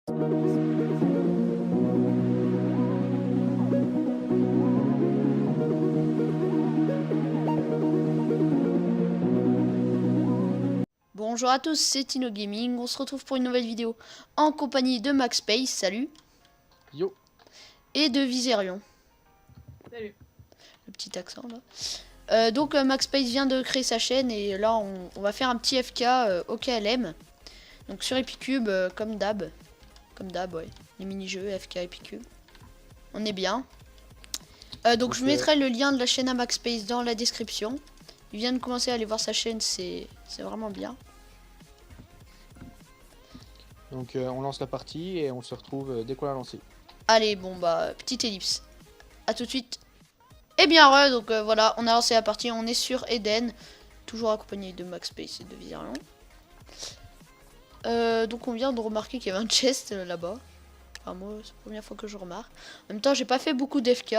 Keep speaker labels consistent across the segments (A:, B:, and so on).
A: Bonjour à tous, c'est Tino Gaming. On se retrouve pour une nouvelle vidéo en compagnie de Maxpace, salut.
B: Yo.
A: Et de Viserion.
C: Salut.
A: Le petit accent là. Donc Maxpace vient de créer sa chaîne et là on va faire un petit FK au KLM. Donc sur Epicube comme d'hab. Comme d'hab, ouais. Les mini-jeux FK Epicube. On est bien. Donc
B: Okay.
A: je mettrai le lien de la chaîne à Maxpace dans la description. Il vient de commencer à aller voir sa chaîne, c'est vraiment bien.
B: Donc on lance la partie et on se retrouve dès qu'on l'a lancé.
A: Allez, bon bah, petite ellipse. A tout de suite. Et bien ouais, donc voilà, on a lancé la partie, on est sur Eden. Toujours accompagné de Maxpace et de Viserion. Donc on vient de remarquer qu'il y avait un chest là-bas. Enfin moi, c'est la première fois que je remarque. En même temps, j'ai pas fait beaucoup d'FK.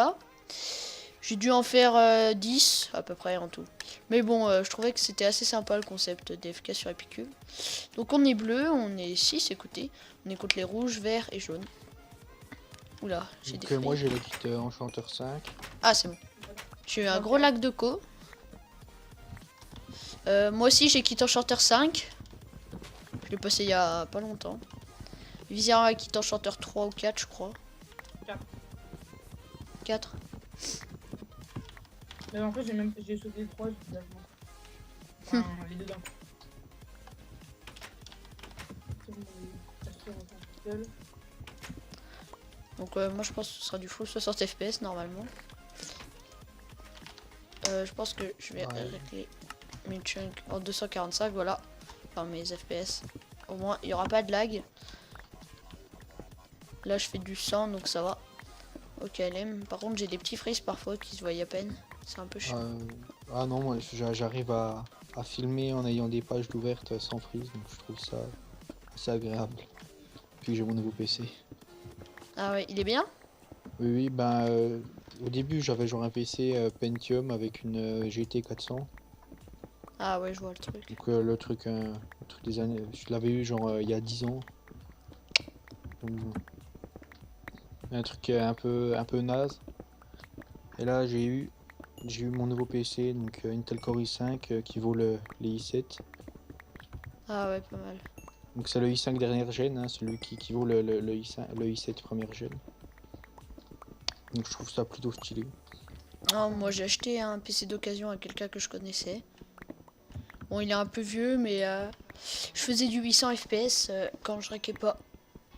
A: J'ai dû en faire 10 à peu près en tout. Mais bon, je trouvais que c'était assez sympa le concept d'FK sur Epicube. Donc on est bleu, on est 6, écoutez. On écoute les rouges, verts et jaunes. Oula, j'ai des
B: Moi j'ai le kit Enchanteur 5.
A: Ah c'est bon. J'ai eu un gros lac de co. Moi aussi j'ai quitté Enchanteur 5. Je l'ai passé il y a pas longtemps. Viserion a quitté Enchanteur 3 ou 4 je crois. 4.
C: Mais en fait j'ai sauté les 3, j'ai enfin, les deux d'un coup.
A: Donc moi je pense que ce sera du full 60 fps normalement. Je pense que je vais régler mes chunks en 245, voilà. Enfin mes fps. Au moins il n'y aura pas de lag. Là je fais du 100 donc ça va. Ok LM. Par contre j'ai des petits freeze parfois qui se voient à peine. C'est un peu chiant.
B: Ah non, moi j'arrive à filmer en ayant des pages d'ouvertes sans freeze, donc je trouve ça assez agréable. Puis j'ai mon nouveau PC.
A: Ah ouais, il est bien?
B: Oui, ben au début j'avais genre un PC Pentium avec une GT 400.
A: Ah ouais, je vois le truc.
B: Donc le truc des années, je l'avais eu genre il y a 10 ans. Donc, un truc un peu naze. Et là j'ai eu mon nouveau PC, donc Intel Core i5 qui vaut les i7.
A: Ah ouais, pas mal.
B: Donc c'est le i5 dernière gêne, hein, celui qui vaut le i7 première gêne. Donc je trouve ça plutôt stylé.
A: Oh, moi j'ai acheté un PC d'occasion à quelqu'un que je connaissais. Bon, il est un peu vieux, mais je faisais du 800 fps quand je raquais pas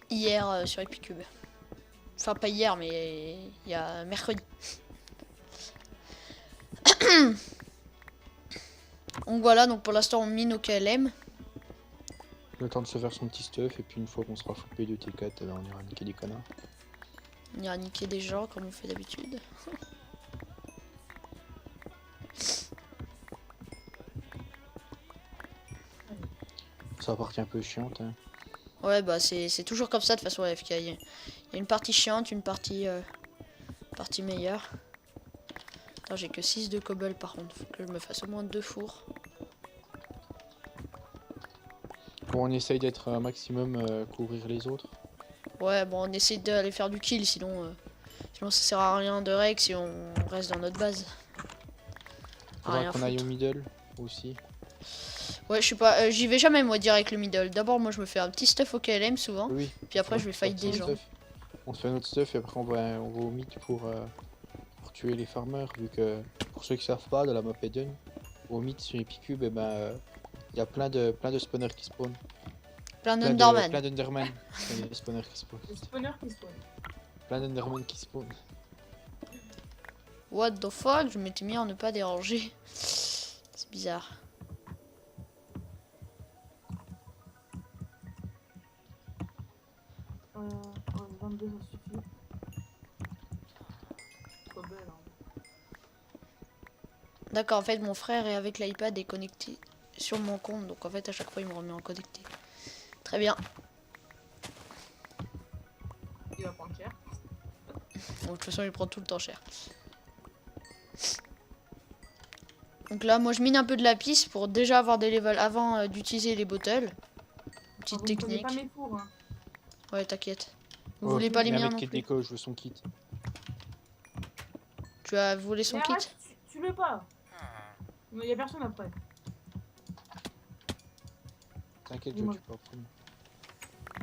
A: hier sur Epicube. Enfin, pas hier, mais il y a mercredi. Donc voilà, donc pour l'instant on mine au KLM.
B: Le temps de se faire son petit stuff, et puis une fois qu'on sera fou de T4, on ira niquer des connards.
A: On ira niquer des gens comme on fait d'habitude.
B: Ça partie un peu chiante. Hein.
A: Ouais, bah c'est toujours comme ça de façon AFK. Il y a une partie chiante, une partie meilleure. Attends, j'ai que 6 de cobble par contre. Faut que je me fasse au moins 2 fours.
B: Bon, on essaye d'être un maximum couvrir les autres.
A: Ouais, bon, on essaie d'aller faire du kill, sinon ça sert à rien de reg si on reste dans notre base.
B: Faudra qu'on aille au middle aussi.
A: Ouais, je sais pas, j'y vais jamais moi direct le middle. D'abord, moi je me fais un petit stuff au KLM souvent.
B: Oui.
A: Puis après, je vais fight des gens.
B: On se fait notre stuff et après on va au mid pour tuer les farmers. Vu que pour ceux qui savent pas, de la map Eden, au mid sur Epicube, et il y a plein de spawners qui spawnent.
A: Plein d'Underman.
B: Plein d'Underman. Les spawners qui spawnent.
C: Les spawners qui spawnent.
B: Plein d'Underman qui spawnent.
A: What the fuck, je m'étais mis en ne pas déranger. C'est bizarre.
C: Ouais, 22 ça suffit. Trop belle hein.
A: D'accord, en fait mon frère est avec l'iPad et connecté sur mon compte. Donc en fait à chaque fois il me remet en connecté. Très bien.
C: Il va prendre cher.
A: Bon, de toute façon il prend tout le temps cher. Donc là moi je mine un peu de la piste pour déjà avoir des levels avant d'utiliser les bottles. Petite technique.
C: Pas mes fours, hein.
A: Ouais, t'inquiète. Vous
B: Oh,
A: voulez pas les
B: il y a un
A: miens
B: mec
A: non
B: qui
A: plus?
B: décolle, je veux son kit.
A: Tu as volé son
C: Mais
A: kit?
C: arrête, tu veux pas. Il y a personne après.
B: T'inquiète, je
C: Dis-moi.
B: tue pas. Promis.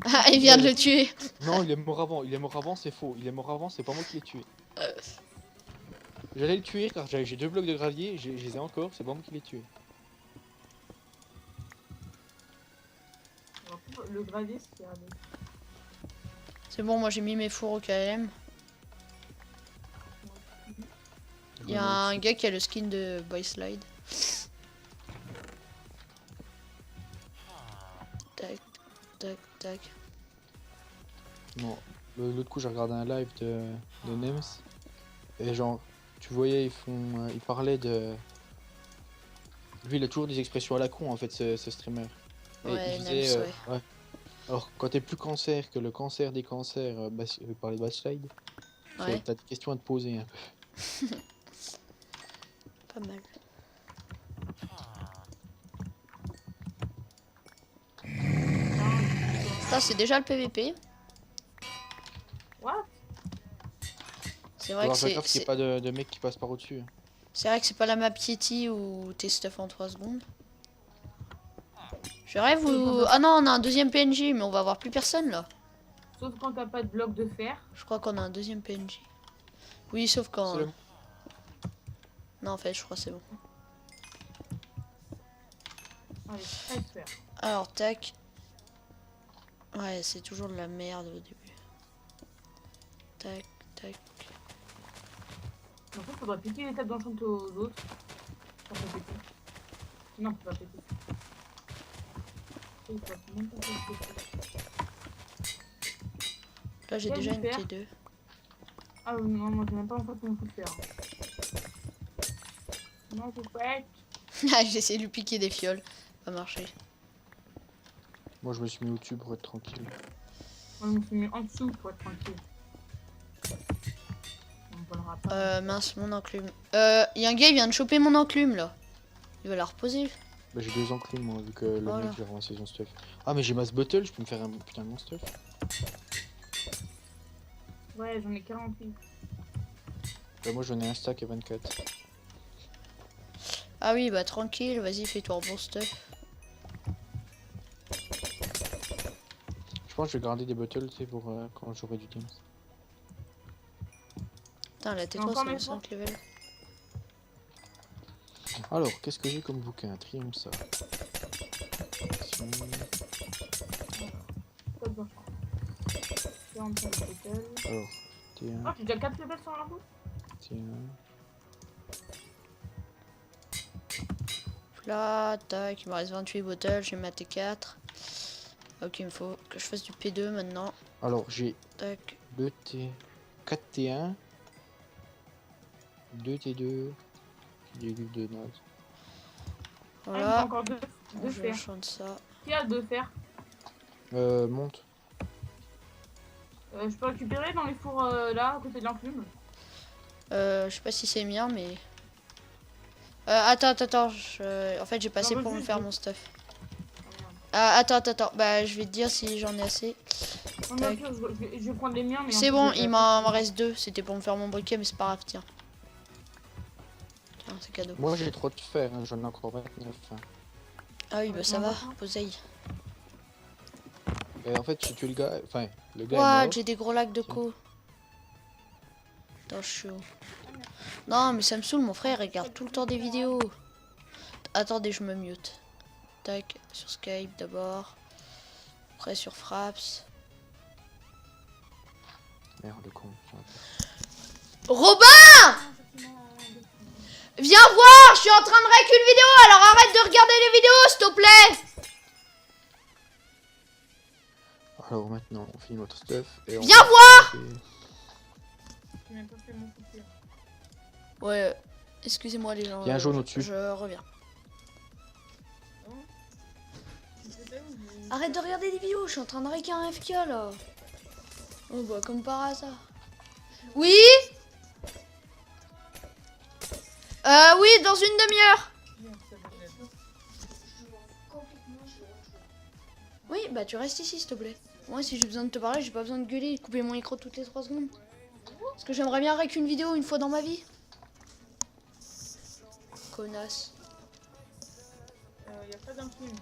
A: Ah, il vient de le tuer.
B: Non, il est mort avant. Il est mort avant, c'est faux. Il est mort avant, c'est pas moi qui l'ai tué. J'allais le tuer car j'ai 2 blocs de gravier, je les ai encore, c'est pas moi qui l'ai tué.
C: Alors, le gravier, c'est regardez.
A: C'est bon, moi j'ai mis mes fours au KM. Il y a un gars qui a le skin de Boy Slide. Tac, tac, tac.
B: Non, l'autre coup j'ai regardé un live de Nems et genre tu voyais ils parlaient de. Lui il a toujours des expressions à la con en fait ce streamer. Et
A: Ouais,
B: il disait
A: Nems, ouais.
B: ouais. Alors quand t'es plus cancer que le cancer des cancers, parler de Backslide,
A: Ouais,
B: t'as des questions à te poser hein.
A: pas mal. Ça, c'est déjà le PVP.
C: What?
A: C'est vrai
B: Alors
A: que
B: fais gaffe qu'il n'y ait pas de mec qui passe par au-dessus.
A: c'est vrai que c'est pas la map Yeti où t'es stuff en 3 secondes. Je rêve où... Ah non, on a un deuxième PNJ, mais on va avoir plus personne là.
C: Sauf quand t'as pas de bloc de fer.
A: Je crois qu'on a un deuxième PNJ. Oui, sauf quand...
B: C'est le-
A: Non, en fait, je crois que c'est bon.
C: Allez, 13 fer.
A: Alors, tac. Ouais, c'est toujours de la merde au début. Tac, tac.
C: En fait, faudra piquer l'étape d'enchant aux autres. Ça peut péter. Non, ça va péter. Et ça peut même pas péter.
A: Là, j'ai
C: Quel
A: déjà une
C: fer
A: T2.
C: Ah non, moi j'ai même pas en fait mon coup de fer. Non, je pète.
A: Ah, j'ai essayé de lui piquer des fioles. Ça a marché.
B: Moi je me suis mis au-dessus pour être tranquille.
C: Moi je me suis mis en dessous pour être tranquille. On volera pas.
A: Mince, mon enclume. Y a un gars, il vient de choper mon enclume là. Il va la reposer.
B: Bah, j'ai 2 enclumes moi vu que le
A: Voilà.
B: mec j'ai ramassé son stuff. Ah mais j'ai mass bottle, je peux me faire un putain de mon stuff.
C: Ouais, j'en ai 48.
B: Bah, moi j'en ai un stack et 24.
A: Ah oui, bah tranquille, vas-y, fais-toi un bon stuff.
B: Je pense que je vais garder des bottles tu sais pour quand j'aurai du games.
A: Putain, la T3
C: encore
A: c'est
C: mes
A: un 5 level.
B: Alors qu'est-ce que j'ai comme bouquin? Triumph ça.
C: Pas de d'enchant. 45 bottles.
B: Alors, T1,
C: Oh, j'ai déjà 4 levels sur la route.
B: T1.
A: Là, tac, il me reste 28 bottles, j'ai ma T4. Ok, il me faut que je fasse du P2 maintenant.
B: Alors j'ai
A: Tac.
B: 4 T1, 2 T2, des livres de naze.
C: Ah, il me faut
A: Voilà.
C: encore 2
A: Bon, je
C: fer.
A: chante ça.
C: Qui a 2 fer?
B: Monte.
C: Je peux récupérer dans les fours là, à côté de l'enclume.
A: Je sais pas si c'est mien, mais... attends. En fait, j'ai pas assez
C: Non,
A: pour me
C: vas-y,
A: faire
C: je-
A: mon stuff.
C: Oh, merde.
A: Ah, attends. Bah, je vais te dire si j'en ai assez.
C: Non, mais au pire, je vais prendre les miens. Mais en
A: C'est
C: fait,
A: bon,
C: je vais
A: il
C: pas-
A: m'en reste 2. C'était pour me faire mon briquet, mais c'est pas grave, tiens. Tiens, c'est cadeau.
B: Moi j'ai trop de fer, hein, j'en ai encore 29. Hein.
A: Ah oui, bah ça
C: non,
A: va,
C: non.
A: poseille.
B: Et en fait j'ai tué le gars, enfin le gars est
A: Ouah,
B: mort.
A: j'ai des gros lacs de co. Attends, je suis où? Non, mais ça me saoule, mon frère, il regarde tout le temps des vidéos. Attendez, je me mute. Tac, sur Skype d'abord. Après sur Fraps.
B: Merde le con.
A: Robin! Viens voir, je suis en train de rec une vidéo, alors arrête de regarder les vidéos, s'il te plaît!
B: Alors maintenant on finit notre stuff et on
A: Viens
B: va
A: voir!
B: faire-
C: J'ai même pas fait mon coup de fer.
A: Ouais, excusez-moi les gens.
B: Il y a un jaune au-dessus.
A: Je reviens.
C: Tu peux faire ou je-
A: Arrête de regarder des vidéos, je suis en train de rec un FK là. Oh bah comme par hasard. Oui? Oui, dans une demi-heure.
C: Merde, ça va être-
A: Oui, bah tu restes ici s'il te plaît. Moi, si j'ai besoin de te parler, j'ai pas besoin de gueuler et de couper mon micro toutes les 3 secondes. Parce que j'aimerais bien avec une vidéo une fois dans ma vie. Connasse.
C: Y a pas d'infini.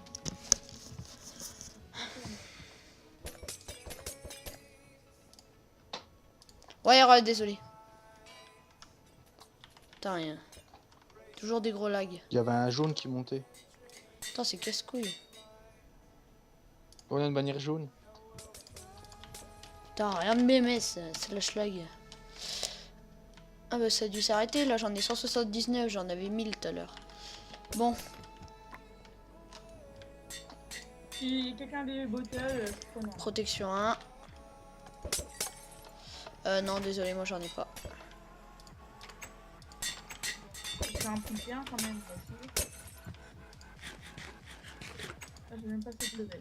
A: Ouais, désolé. Putain, rien. Toujours des gros lags.
B: Il y avait un jaune qui montait.
A: Putain, c'est casse-couille.
B: On a une bannière jaune.
A: Putain, rien de mémé, c'est la schlag. Ah bah ça a dû s'arrêter, là j'en ai 179, j'en avais 1000 tout à l'heure. Bon,
C: Si quelqu'un a des bottles, c'est prenant.
A: protection 1. Non, désolé, moi j'en ai pas.
C: C'est un petit bien quand même. Aussi. Ah, j'ai même pas fait de level.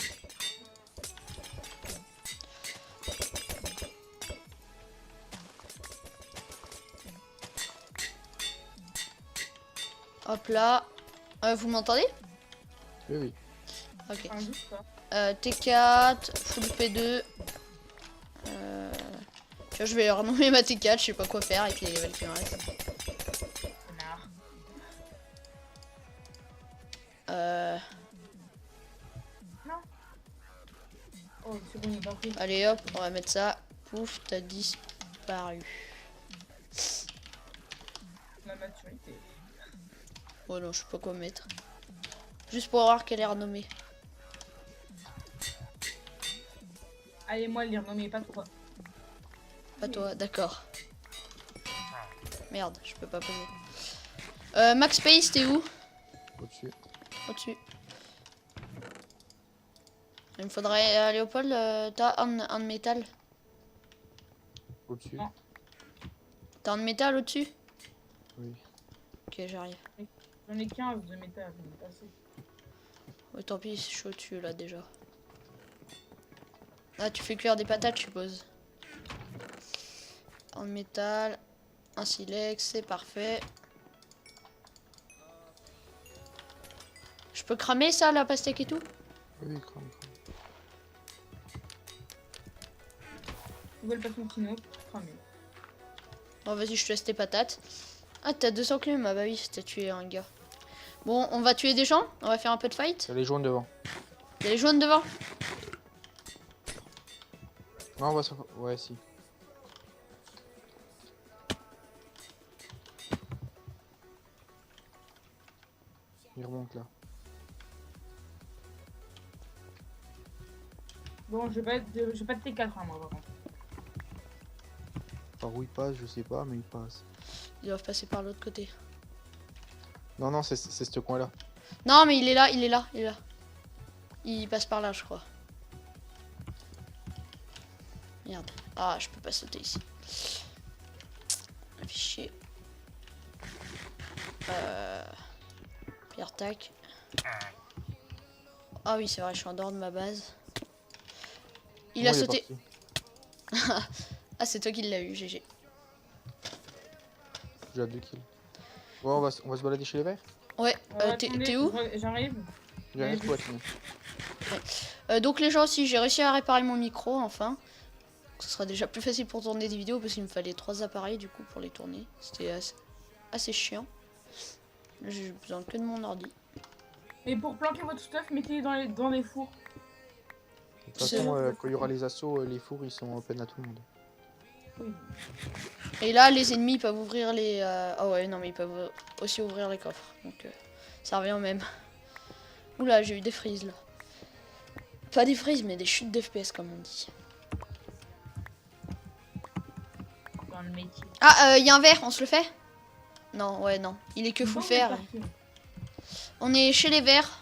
A: Hop là. Vous m'entendez?
B: Oui, oui.
A: Ok.
C: Enfin, juste pas.
A: T4, full P2. Je vais renommer ma T4, je sais pas quoi faire avec les levels qui me restent.
C: Connard. Non. Oh, c'est bon, il est pas pris.
A: Allez hop, on va mettre ça. Pouf, t'as disparu.
C: Ma maturité.
A: Oh non, je sais pas quoi mettre. Juste pour voir qu'elle est renommée.
C: Allez, moi, le renommer, pas toi.
A: Pas toi, d'accord. Merde, je peux pas poser. Max Space, t'es où?
B: Au-dessus.
A: Au-dessus. Il me faudrait, Léopold, t'as un de métal.
B: Au-dessus.
C: Non.
A: T'as un de métal au-dessus?
B: Oui.
A: Ok, j'arrive.
C: J'en ai 15 de métal, j'en ai pas assez.
A: Ouais, tant pis, je suis au-dessus là déjà. Là, tu fais cuire des patates, je suppose. En métal, un silex, c'est parfait. Je peux cramer ça, la pastèque et tout?
B: Oui, crame.
C: Nouvelle passion Tino, cramé.
A: Bon, vas-y, je te laisse tes patates. Ah, t'as 200 plumes? Ah bah oui, t'as tué un gars. Bon, on va tuer des gens? On va faire un peu de fight?
B: Il y a les jaunes devant.
A: Il y a les jaunes devant?
B: Non, on va se... Ouais, si. Il remonte là.
C: Bon, je vais pas de T4, hein, moi, par contre.
B: Par où il passe, je sais pas, mais il passe.
A: Ils doivent passer par l'autre côté.
B: Non, non, c'est ce coin-là.
A: Non, mais il est là, il est là, il est là. Il passe par là, je crois. Merde. Ah, je peux pas sauter ici. Affiché. Pierre tac. Ah oui, c'est vrai, je suis en dehors de ma base. Il
B: Non,
A: a
B: est
A: sauté.
B: parti.
A: Ah, c'est toi qui l'as eu, GG.
B: J'ai 2 kills. Ouais, on va se balader chez les verts.
A: Ouais,
C: Attendez,
A: t'es où?
C: J'arrive.
B: J'ai rien
C: Ouais,
B: trouvé à tenir.
A: Donc les gens aussi, j'ai réussi à réparer mon micro, enfin. Ce sera déjà plus facile pour tourner des vidéos parce qu'il me fallait 3 appareils du coup pour les tourner. C'était assez chiant. Là, j'ai besoin que de mon ordi.
C: Et pour planquer votre stuff, mettez-les dans les fours.
B: De toute façon, quand il y aura les assauts, les fours ils sont open à tout le monde.
C: Oui.
A: Et là, les ennemis peuvent ouvrir les... Ah ouais, non, mais ils peuvent aussi ouvrir les coffres. Donc, ça revient au même. Oula, j'ai eu des frises, là. Pas des frises, mais des chutes d'FPS, comme on dit.
C: Dans le métier.
A: Ah, il y a un verre, on se le fait? Non, ouais, non. Il est que full
C: Bon,
A: fer.
C: mais parti.
A: On est chez les verts.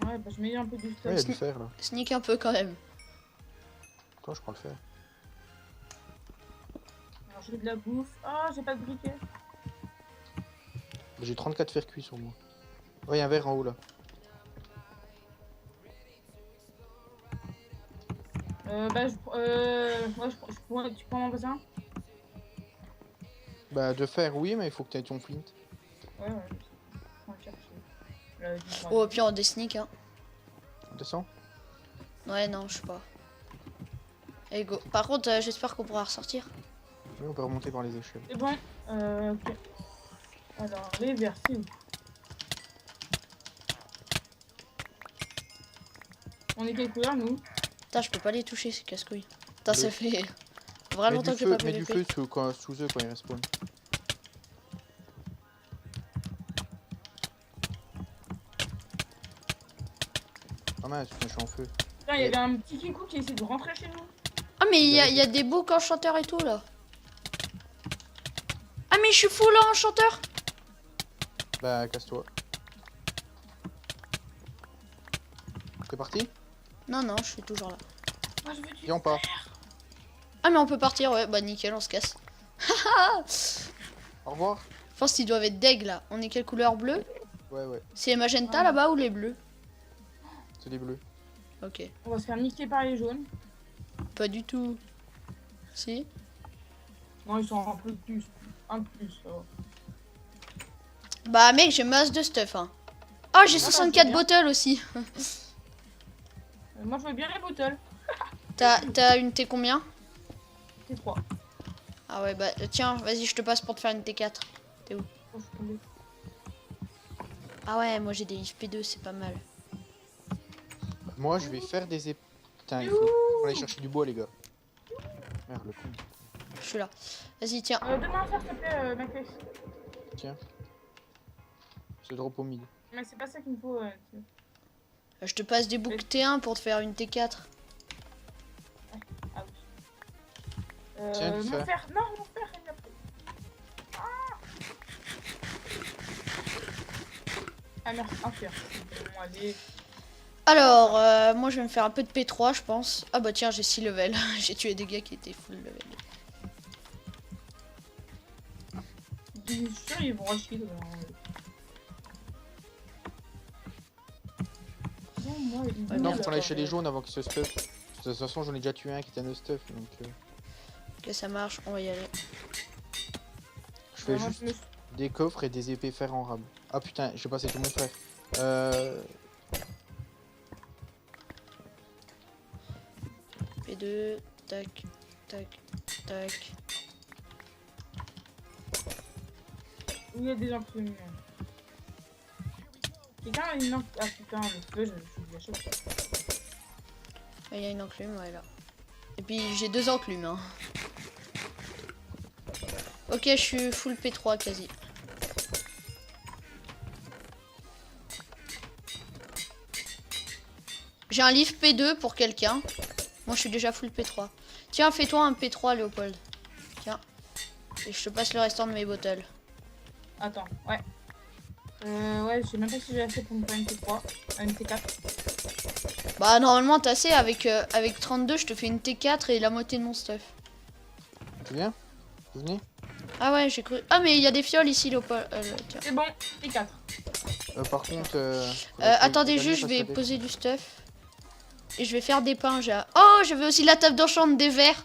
C: Ouais, bah je mets un peu du
B: Ouais,
C: stuff.
B: il y a du fer là.
A: Sneak un peu, quand même.
B: Attends, je prends le fer.
C: Alors j'ai de la bouffe. Ah, j'ai pas de briquet.
B: J'ai 34 fer cuits sur moi. Ouais, il y a un verre en haut là.
C: Ouais, tu prends mon voisin?
B: Bah, de fer, oui, mais il faut que tu aies ton flint.
C: Ouais, on va le chercher.
A: Oh, au pire, on des sneak, hein.
B: Descends.
A: Ouais, non, je sais pas. Allez, go. Par contre, j'espère qu'on pourra ressortir.
B: Oui, on peut remonter par les échelles.
C: C'est bon. Ok. Alors, les verts, c'est où? On est quelle couleur, nous?
A: Putain, je peux pas les toucher, ces casse-couilles. Putain, ça
B: Bleu.
A: fait vraiment longtemps que j'ai pas
B: Mets du
A: PVP.
B: feu sous eux quand ils respawnent. Ah mince, putain, je suis en feu.
C: Putain, il y avait un petit kikou qui essaie de rentrer chez nous.
A: Ah, mais il y a des beaux enchanteurs et tout, là. Ah, mais je suis full enchanteur.
B: Bah, casse-toi. T'es parti?
A: Non, non, je suis toujours là.
C: Moi, je veux du...
B: Viens, on part.
A: Ah, mais on peut partir, ouais. Bah, nickel, on se casse.
B: Au revoir.
A: Je pense qu'ils doivent être deg, là. On est quelle couleur? Bleu?
B: Ouais.
A: C'est les magenta, là-bas, ou les bleus?
B: C'est des bleus.
A: Ok.
C: On va se faire niquer par les jaunes.
A: Pas du tout. Si?
C: Non, ils sont un peu plus. Un de plus, ça va.
A: Bah, mec, j'ai masse de stuff, hein. Oh, j'ai
C: Ah,
A: 64
C: c'est bien.
A: bottles aussi.
C: Moi, je veux bien les bottles.
A: T'as une T combien?
C: C'est 3.
A: Ah ouais, bah, tiens, vas-y, je te passe pour te faire une T4.
C: Oh, je suis tombée.
A: Ah ouais, moi j'ai des IFP2, c'est pas mal.
B: Moi, je vais faire des épées. Putain, il faut aller chercher du bois, les gars. Merde, le con.
A: Je suis là. Vas-y, tiens.
C: Donne-moi un fer, s'il te plaît, Maclef.
B: Tiens. C'est drop au mid.
C: Mais c'est pas ça qu'il me faut. Tio.
A: Je te passe des boucles T1 pour te faire une T4.
C: Ah oui.
B: Tiens, du
C: Mon
B: fer.
C: fer. Non, mon fer, il m'a pris. Ah merci, un fer. Bon, allez.
A: Alors, moi je vais me faire un peu de P3, je pense. Ah bah tiens, j'ai 6 levels. J'ai tué des gars qui étaient full level.
C: Je suis sûr, ils vont rusher. Non, moi, ils
A: Ouais,
B: Non,
A: merde,
B: faut qu'on aille chez les
C: jaunes.
B: jaunes avant qu'ils se stuff. De toute façon, j'en ai déjà tué un qui était un stuff. Donc,
A: Ok, ça marche, on va y aller.
B: je fais juste des coffres et des épées fer en rame. Ah putain, je vais passer tout mon frère.
A: P2, tac, tac, tac.
C: Où il y a des enclumes. Quelqu'un a une enclume. Ah putain, le feu, je suis déjà chaud.
A: Il y a une enclume, ouais, là. Et puis j'ai 2 enclumes, hein. Ok, je suis full P3 quasi. J'ai un livre P2 pour quelqu'un. Moi je suis déjà full P3. Tiens, fais-toi un P3, Léopold. Tiens. Et je te passe le restant de mes bottles.
C: Attends, ouais. Ouais, je sais même pas si j'ai assez pour me faire une T3. Une T4.
A: Bah normalement t'as assez, avec 32 je te fais une T4 et la moitié de mon stuff.
B: Tu viens? Vous venez?
A: Ah ouais, j'ai cru. Ah mais il y a des fioles ici, Léopold. Tiens.
C: C'est bon, T4.
B: Par contre.
A: Attendez juste, je vais poser du stuff. Et je vais faire des pains. Oh, j'avais aussi la table d'enchant des verres.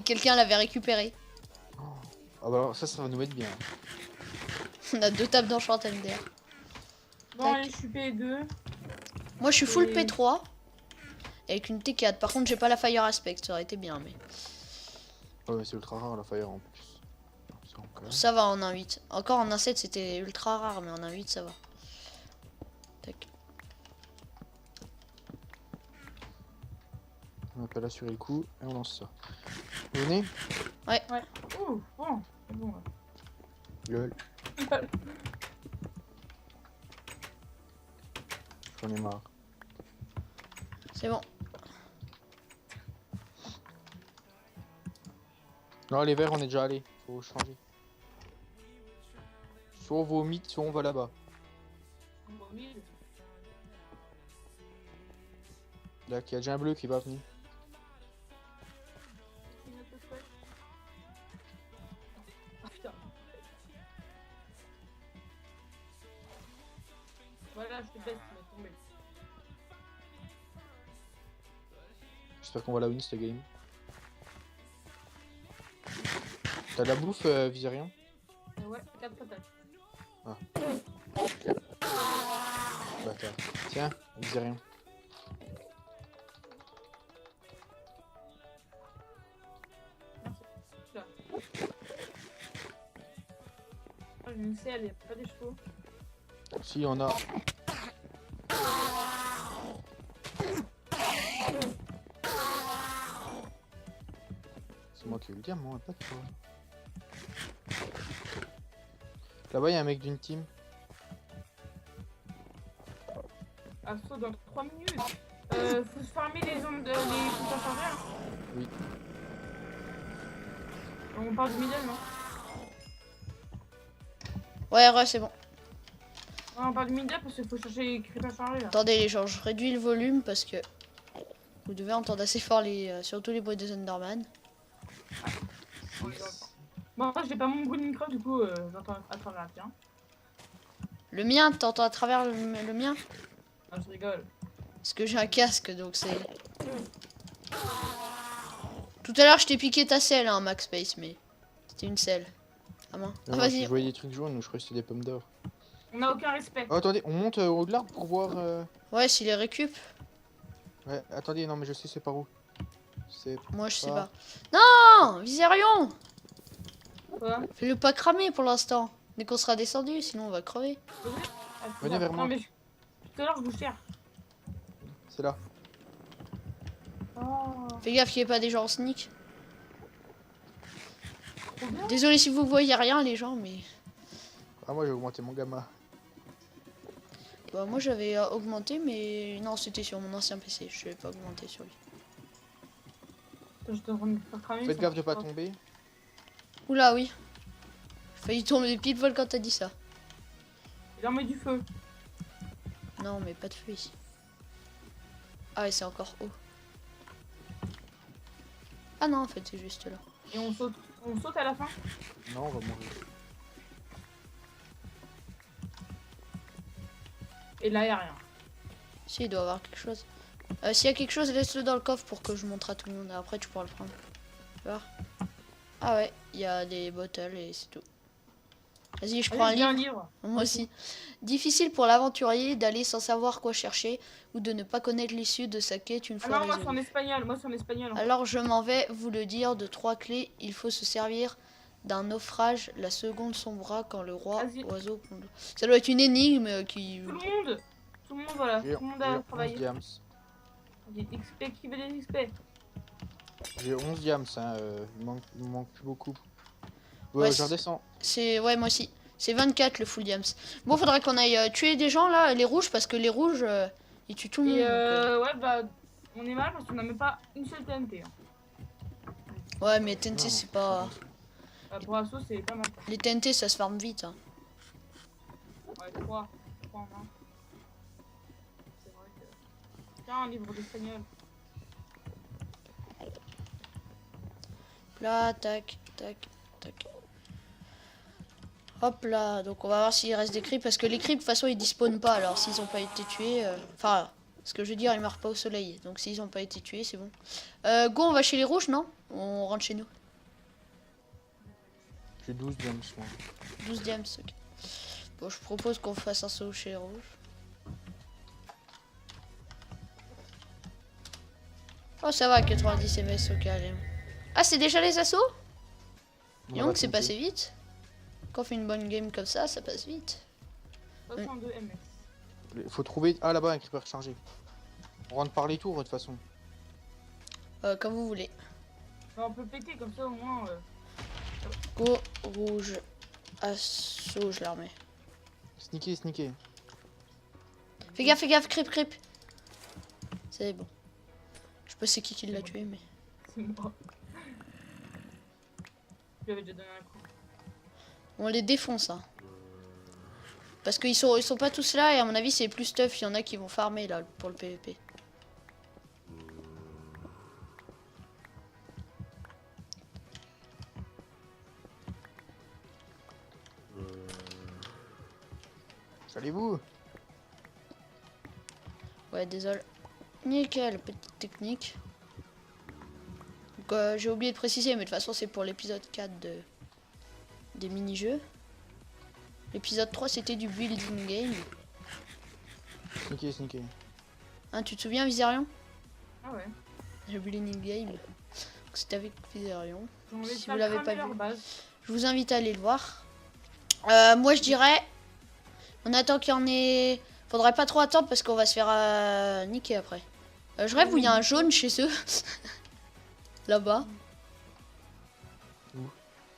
A: Quelqu'un l'avait récupéré.
B: Ah bah alors ça va nous mettre bien.
A: On a 2 tables d'enchant MDR.
C: Bon,
A: Tac.
C: allez, je suis P2.
A: Moi je suis full
C: Et-
A: P3. Avec une T4. Par contre j'ai pas la fire aspect, ça aurait été bien mais.
B: Ouais, mais c'est ultra rare la fire en plus. C'est encore.
A: Ça va en 1.8. Encore en 1.7 c'était ultra rare mais en 1.8 ça va. Tac.
B: On va pas l'assurer le coup et on lance ça. Vous venez?
C: Ouais. Ouh, bon, c'est bon.
B: Lol,
C: Ouais.
B: j'en ai marre.
A: C'est bon.
B: Non, les verts on est déjà allé. Faut changer. Soit on va au mid, soit on va là-bas.
C: Bon, oui.
B: Là, il y a déjà un bleu qui va venir.
C: Ah, putain. Voilà, je te baisse, tu vas tomber.
B: J'espère qu'on va la win cette game. T'as de la bouffe, Viserion?
C: Ouais, 4 patates.
B: Bâtard. Tiens, Viserion.
C: Une selle, y'a pas des chevaux.
B: Si, on a. C'est moi qui veux le dire, moi, pas toi. Là-bas, il y a un mec d'une team.
C: Assaut dans 3 minutes. Faut se farmer les ondes, les comptes à charger. Hein.
B: Oui.
C: On parle du middle, non?
A: Ouais, c'est bon.
C: Ouais, on parle du middle parce qu'il faut chercher les creeps à charger là.
A: Attendez les gens, je réduis le volume parce que vous devez entendre assez fort surtout les bruits des Enderman.
C: On les entend. Bon, moi j'ai pas mon bruit de micro, du coup j'entends à travers la tienne.
A: Le mien, t'entends à travers le mien?
C: Ah, je rigole.
A: Parce que j'ai un casque donc c'est... Tout à l'heure je t'ai piqué ta selle hein Max Space mais c'était une selle. Ah main. Ah,
B: Non,
A: vas-y.
B: je voyais des trucs jaunes, je croyais que c'était des pommes d'or.
C: On a aucun respect.
B: Oh, attendez, on monte au de l'arbre pour voir.
A: Ouais s'il les récup.
B: Ouais, attendez, non, mais je sais c'est par où. C'est.
A: Moi je sais
B: Ah.
A: pas. Non Viserion.
C: Quoi?
A: Fais-le pas cramer pour l'instant. Dès qu'on sera descendu sinon on va crever.
B: Venez vers moi.
C: Non, mais tout à l'heure je vous cherche.
B: C'est là.
C: Oh,
A: Fais gaffe qu'il n'y ait pas des gens en sneak.
C: trop bien.
A: Désolé si vous voyez rien les gens mais...
B: Ah, moi j'ai augmenté mon gamma.
A: Bah moi j'avais augmenté mais non c'était sur mon ancien PC. Je l'ai pas augmenté sur lui.
C: Je te rends faire cramer.
B: Faites
C: ça
B: gaffe de
C: marche
B: pas tomber.
A: Oula oui. J'ai failli tomber pile poil quand t'as dit ça.
C: Il en met du feu.
A: Non mais pas de feu ici. Ah ouais c'est encore haut. Ah non en fait c'est juste là.
C: Et on saute à la fin.
B: Non, on va mourir.
C: Et là y'a rien.
A: Si il doit y avoir quelque chose. S'il y a quelque chose laisse-le dans le coffre pour que je montre à tout le monde. Après tu pourras le prendre. Tu vois. Ah ouais il y a des bottles et c'est tout. Vas-y je prends un
C: Allez, j'ai un
A: livre.
C: livre.
A: Moi aussi. Difficile pour l'aventurier d'aller sans savoir quoi chercher ou de ne pas connaître l'issue de sa quête une
C: Ah
A: fois
C: non, moi c'est en
A: résolue.
C: espagnol. Moi c'est en espagnol.
A: Alors je m'en vais vous le dire de 3 clés. Il faut se servir d'un naufrage. La seconde sombra quand le roi
C: Vas-y.
A: oiseau pond. Ça doit être une énigme qui...
C: Tout le monde voilà.
B: J'ai
C: Tout le monde a
B: 11
C: travaillé.
B: diams.
C: J'ai XP qui veut des XP.
B: J'ai 11 diams, hein, il me manque plus beaucoup.
A: Ouais,
B: Je redescends.
A: c'est... Ouais moi aussi. C'est 24 le full diams. Bon faudrait qu'on aille tuer des gens là, les rouges, parce que les rouges ils tuent tout le monde.
C: Et
A: donc,
C: ouais bah on est mal parce qu'on n'a même pas une seule TNT. Hein.
A: Ouais mais TNT
B: Non,
A: c'est pas...
C: Pour assaut c'est pas mal.
A: Les TNT ça se farme vite. Hein.
C: Ouais 3 en 1. C'est vrai que... Tiens un livre d'espagnol.
A: Là, tac, tac, tac. Hop là, donc on va voir s'il reste des creeps, parce que les creeps de toute façon ils despawnent pas, alors s'ils ont pas été tués, enfin, ce que je veux dire, ils meurent pas au soleil, donc s'ils ont pas été tués, c'est bon. Go, on va chez les rouges, non? On rentre chez nous.
B: J'ai 12 diams, moi.
A: 12 diams, ok. Bon, je propose qu'on fasse un saut chez les rouges. Oh, ça va, 90 ms, ok, allez. Ah, c'est déjà les assauts?
B: On
A: Et
B: va
A: donc, c'est
B: tenter.
A: passé vite. Quand on fait une bonne game comme ça passe vite.
C: 62 ms.
B: Il faut trouver. Ah, là-bas, un creeper chargé. On rentre par les tours, de toute façon.
A: Comme vous voulez.
C: Bah, on peut péter comme ça au moins.
A: Go, rouge, assaut, je la remets.
B: Sneaker, sneaker.
A: Fais gaffe, creep, creep. C'est bon. Je sais pas c'est qui l'a tué, mais...
C: C'est moi. Je lui avais déjà donné un coup.
A: On les défonce, hein. Parce qu'ils sont pas tous là, et à mon avis, c'est plus stuff. Il y en a qui vont farmer, là, pour le PVP.
B: Allez-vous.
A: Ouais, désolé. Nickel, petite technique. Donc, j'ai oublié de préciser, mais de toute façon, c'est pour l'épisode 4 des mini-jeux. L'épisode 3, c'était du building game.
B: Sneaker, sneaker.
A: Hein, tu te souviens, Viserion?
C: Ah ouais.
A: Le building game. Donc, c'était avec Viserion.
C: On
A: Si
C: laisse
A: vous l'avez pas
C: leur
A: vu.
C: base.
A: Je vous invite à aller le voir. Moi je dirais, on attend qu'il y en ait... Faudrait pas trop attendre parce qu'on va se faire niquer après. Je rêve où il y a un jaune chez eux. Là-bas.
B: Où?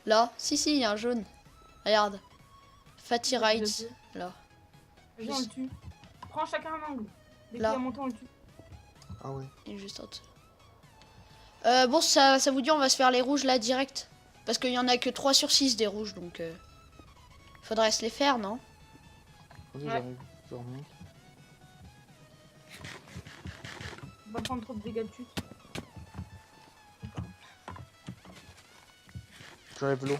A: Là. Si, il y a un jaune. Regarde. Fatty Rides. Là.
C: Vas-y, on le tue. Prends chacun un angle. Dès qu'il
A: Là.
C: y a mon temps, on le tue.
B: Ah ouais.
A: Il est juste en dessous. Bon, ça vous dit, on va se faire les rouges là direct. Parce qu'il y en a que 3 sur 6 des rouges, donc... Faudrait se les faire, non?
B: Attendez,
C: Ouais.
B: j'arrive. Je remonte.
C: Faut pas prendre trop de dégâts de chute.
B: J'enlève l'eau.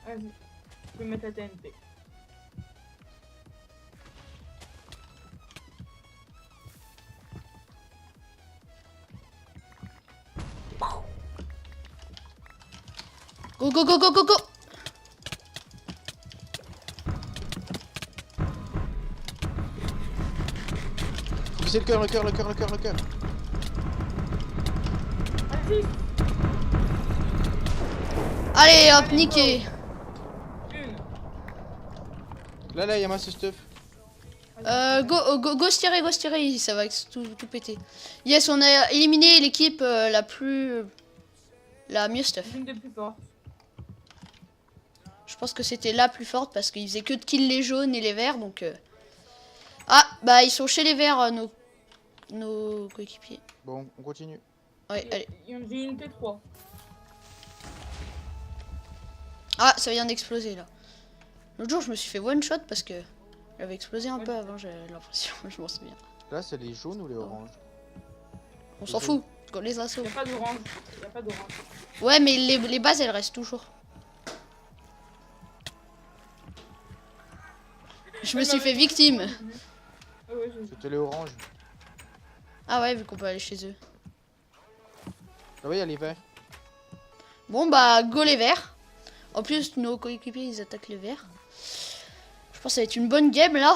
C: Vas-y. Je peux mettre la TNT.
A: Go, go, go, go, go, go!
B: C'est le cœur, le cœur, le cœur, le cœur, le cœur.
C: Vas-y.
A: Allez, hop, niqué!
C: Une.
B: Là, il y a masse stuff.
A: Go se tirer, ça va tout péter. Yes, on a éliminé l'équipe la mieux stuff.
C: Une des plus fortes.
A: Je pense que c'était la plus forte parce qu'ils faisaient que de kill les jaunes et les verts, donc... Ah, bah ils sont chez les verts, nos coéquipiers.
B: Bon, on continue.
A: Ouais, allez.
C: J'ai une T3.
A: Ah, ça vient d'exploser, là. L'autre jour, je me suis fait one shot parce que... J'avais explosé un peu avant, j'ai l'impression, je m'en souviens.
B: Là, c'est les jaunes ou les oranges?
A: On s'en fout, go les assauts.
C: Y'a pas d'orange. Y'a pas d'orange.
A: Ouais, mais les bases, elles restent toujours. Je me suis fait victime.
C: Ah ouais, j'ai
B: C'était les oranges.
A: Ah ouais, vu qu'on peut aller chez eux.
B: Ah ouais, il y a les verts.
A: Bon, bah, go les verts. En plus, nos coéquipiers, ils attaquent les verts. Je pense que ça va être une bonne game, là.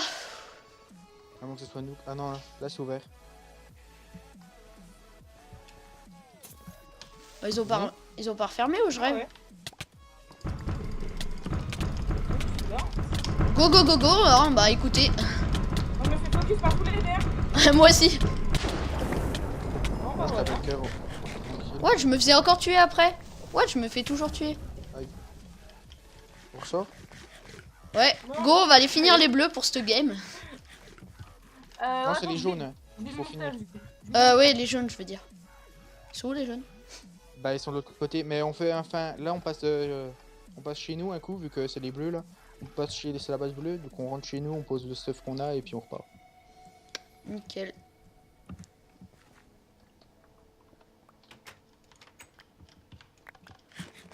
B: À moins que ce soit nous. Ah non, là, c'est ouvert.
A: Bah, ils ont pas refermé ou je rêve?
C: ouais. C'est là.
A: Go, go, go, go. Hein, bah, écoutez.
C: On me fait focus par tous les verts.
A: Moi aussi.
C: Bon, bah
B: Moi, je tape
C: voilà.
B: le cœur. Tranquille.
A: Ouais, je me faisais encore tuer après. Ouais, je me fais toujours tuer.
B: On ressort.
A: Ouais, go, on va aller finir les bleus pour cette game.
B: Non,
C: Ouais,
B: c'est les jaunes.
C: Dis
B: Faut
C: mon
B: finir.
C: stage.
A: Ouais, les jaunes, je veux dire. Ils sont où les jaunes?
B: Bah, ils sont de l'autre côté. Mais on fait enfin. Là, on passe chez nous un coup, vu que c'est les bleus là. On passe chez c'est la base bleue. Donc, on rentre chez nous, on pose le stuff qu'on a et puis on repart.
A: Nickel.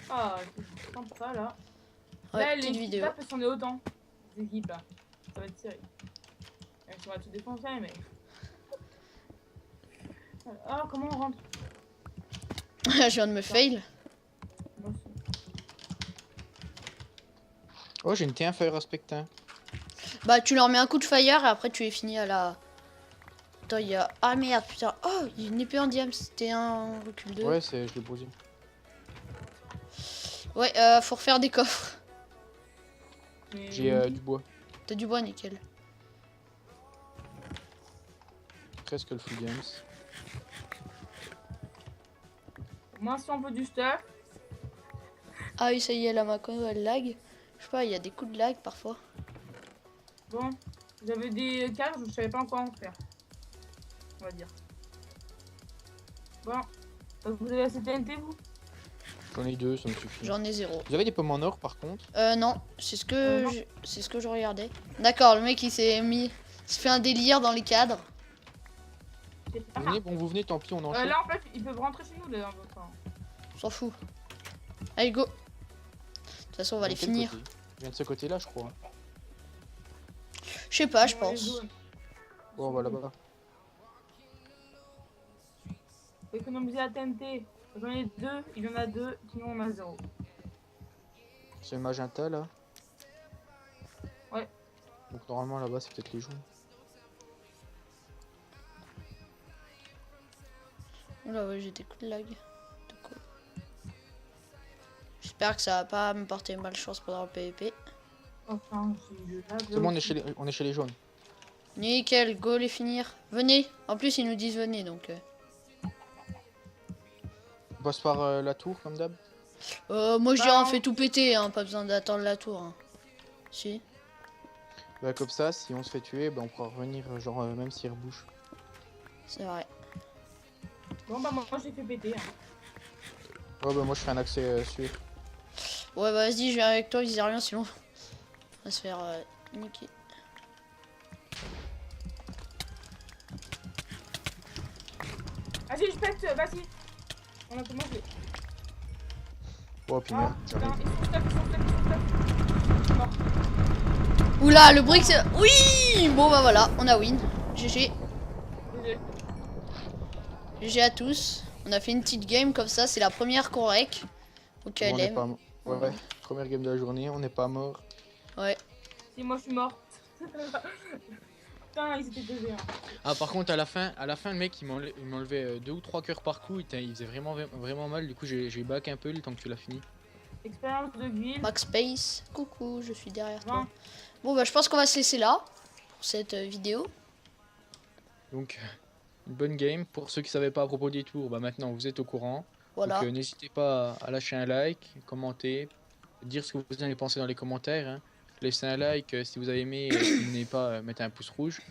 C: Ah, c'est sympa là.
A: Ouais,
C: Là,
A: petite
C: les
A: vidéo.
C: équipes parce qu'on est autant. Les équipes là. Ça va être serré. Même si on va tout défoncer, mais. Ah, comment on rentre?
A: Je viens de me fail.
C: Moi aussi.
B: Oh, j'ai une T1 Fire Spectin.
A: Bah, tu leur mets un coup de fire et après tu es fini à la... Attends, il y a... Ah merde, putain. Oh, il y a une épée en diamant. C'était un recul 2.
B: Ouais, je l'ai posé.
A: Ouais, faut refaire des coffres.
C: Mais-
B: J'ai du bois.
A: T'as du bois, nickel.
B: Presque le full games.
C: Moi, si on veut du stuff.
A: Ah oui, ça y est, la Mako, elle lag. Je sais pas, il y a des coups de lag parfois.
C: Bon, j'avais des cages, je savais pas encore en faire. On va dire. Bon, vous avez assez TNT vous?
B: J'en ai deux, ça me suffit.
A: J'en ai 0.
B: Vous avez des pommes en or par contre?
A: Non, c'est ce
C: Non.
A: que je regardais. D'accord, le mec il s'est fait un délire dans les cadres.
C: C'est pas
B: Vous
C: grave.
B: venez, bon, vous venez, tant pis, on enchaîne.
C: Là en fait, ils peuvent rentrer chez nous là. Enfin,
A: On s'en fout. Allez, go. De toute façon, on va les
B: De quel
A: finir.
B: côté? Je viens de ce côté-là, je crois.
A: Je sais pas, je
C: dans les
A: pense.
C: zones.
B: Bon, on va là-bas.
C: Faut économiser la TNT. J'en ai deux, il y en a deux, sinon on a 0.
B: C'est le magenta là.
C: Ouais.
B: Donc normalement là-bas c'est peut-être les jaunes.
A: Oula, ouais, j'ai des coups de lag. De quoi? J'espère que ça va pas me porter malchance pendant le PVP.
C: Enfin, j'ai eu le lag.
B: C'est bon, on est chez les jaunes.
A: Nickel, go les finir. Venez. En plus, ils nous disent venez, donc...
B: On passe par la tour, comme d'hab.
A: moi, je dirais
C: Bah,
A: on fait tout péter, hein, pas besoin d'attendre la tour. Hein. Si.
B: Bah, comme ça, si on se fait tuer, bah, on pourra revenir, genre, même s'il rebouche.
A: C'est vrai.
C: Bon, bah, moi, j'ai fait péter. Hein.
B: Ouais, bah, moi, je fais un accès sûr.
A: Ouais, bah, vas-y, je viens avec toi, ils rien, sinon... On va se faire niquer.
C: Vas-y, je pète, vas-y. On a commencé.
B: Oh, puis
C: Ah,
B: merde,
C: putain,
B: j'arrive.
C: ils sont stuck. Mort.
A: Oula, le brick, c'est... Oui. Bon, bah, voilà, on a win. GG.
C: Désolé.
A: GG à tous. On a fait une petite game comme ça, c'est la première qu'on rec. Au
B: Bon, on est
A: KLM.
B: pas... Ouais, première game de la journée, on n'est pas mort.
A: Ouais.
C: Si, moi, je suis morte. Putain, ils étaient deux hein.
D: Ah par contre à la fin le mec il m'enlevait 2 ou 3 cœurs par coup, il faisait vraiment mal, du coup j'ai back un peu le temps que tu l'as fini.
C: Expérience de guild.
A: Max Space, coucou, je suis derrière toi.
C: 20.
A: Bon, bah, je pense qu'on va se laisser là pour cette vidéo.
D: Donc une bonne game, pour ceux qui savaient pas à propos des tours, bah maintenant vous êtes au courant.
A: Voilà.
D: Donc n'hésitez pas à lâcher un like, commenter, dire ce que vous en avez pensé dans les commentaires. Hein. Laissez un like si vous avez aimé, si vous n'avez pas, mettez un pouce rouge.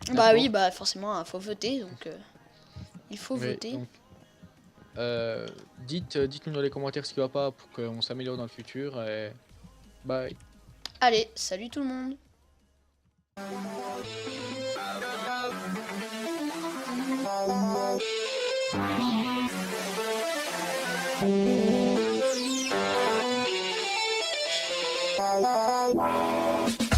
A: Bah
D: D'accord.
A: oui, bah forcément, il faut voter, donc il faut
D: Ouais,
A: voter.
D: donc, dites-nous dans les commentaires ce qui va pas pour qu'on s'améliore dans le futur. Et bye.
A: Allez, salut tout le monde.
E: La la la.